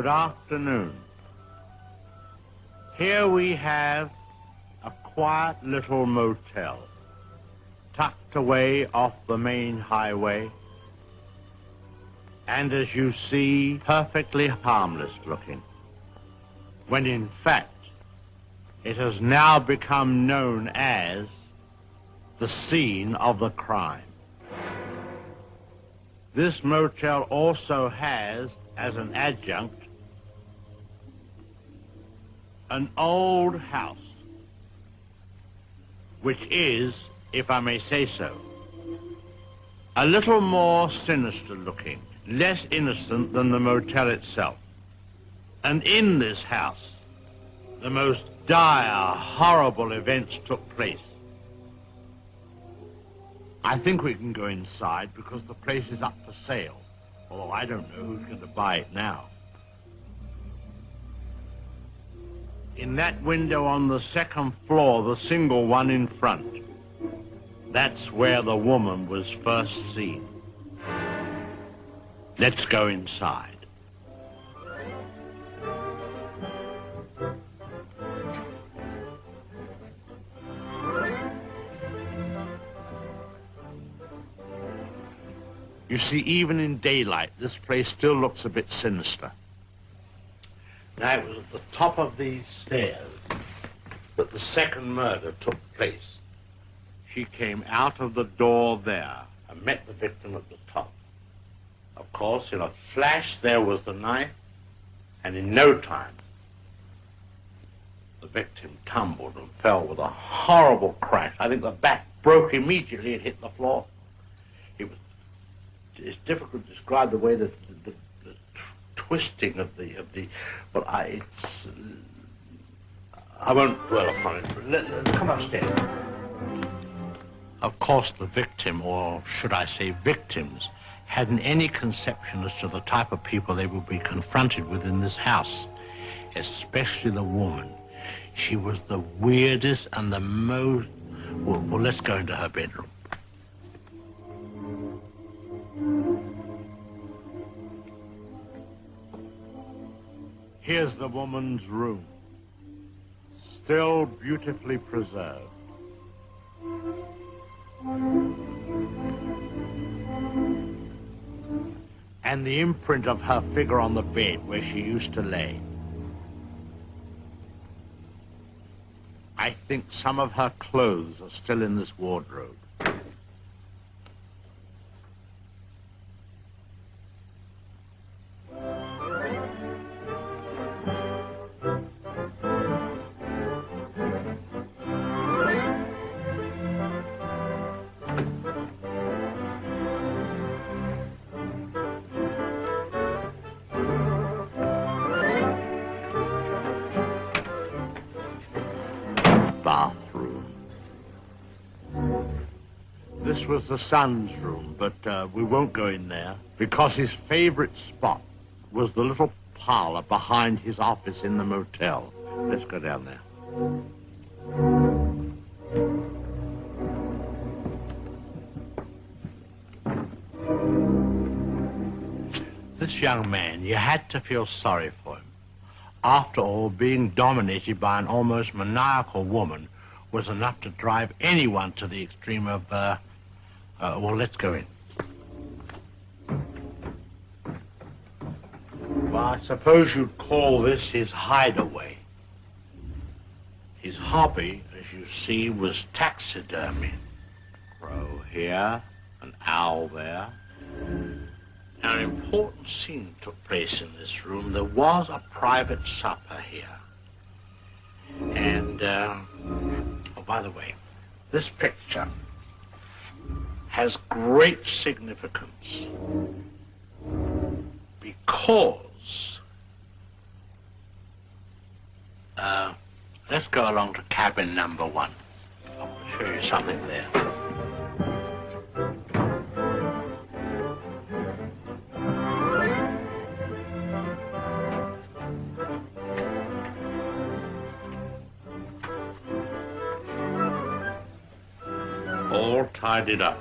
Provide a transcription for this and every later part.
Good afternoon. Here we have a quiet little motel, tucked away off the main highway, and as you see, perfectly harmless looking, when in fact, it has now become known as the scene of the crime. This motel also has, as an adjunct, an old house, which is, if I may say so, a little more sinister looking, less innocent than the motel itself. And in this house, the most dire, horrible events took place. I think we can go inside because the place is up for sale, although I don't know who's going to buy it now. In that window on the second floor, the single one in front, that's where the woman was first seen. Let's go inside. You see, even in daylight, this place still looks a bit sinister. Now, it was at the top of these stairs that the second murder took place. She came out of the door there and met the victim at the top. Of course, in a flash, there was the knife, and in no time, the victim tumbled and fell with a horrible crash. I think the back broke immediately and hit the floor. It's difficult to describe the way that the twisting of the but I won't dwell upon it. Come upstairs. Of course, the victim, or should I say victims, hadn't any conception as to the type of people they would be confronted with in this house, especially the woman. She was the weirdest and the most... Well, let's go into her bedroom. Here's the woman's room, still beautifully preserved. And the imprint of her figure on the bed where she used to lay. I think some of her clothes are still in this wardrobe. Bathroom. This was the son's room, but we won't go in there because his favorite spot was the little parlor behind his office in the motel. Let's go down there. This young man, you had to feel sorry for him. After all, being dominated by an almost maniacal woman was enough to drive anyone to the extreme of, well, let's go in. Well, I suppose you'd call this his hideaway. His hobby, as you see, was taxidermy. Crow here, an owl there. Now, an important scene took place in this room. There was a private supper here. And, oh, by the way, this picture has great significance because, let's go along to cabin number 1. I want to show you something there. All tidied up.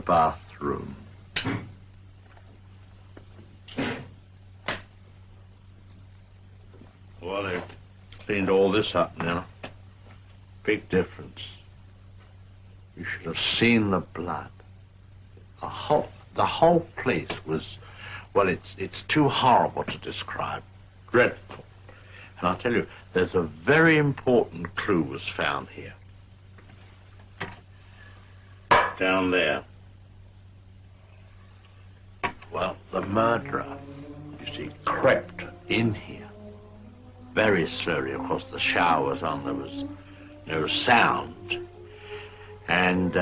bathroom. Well, they've cleaned all this up now. Big difference. You should have seen the blood. The whole place was, well, it's too horrible to describe. Dreadful. And I'll tell you, there's a very important clue was found here. Down there. Well, the murderer, you see, crept in here very slowly. Of course, the shower was on, there was no sound. And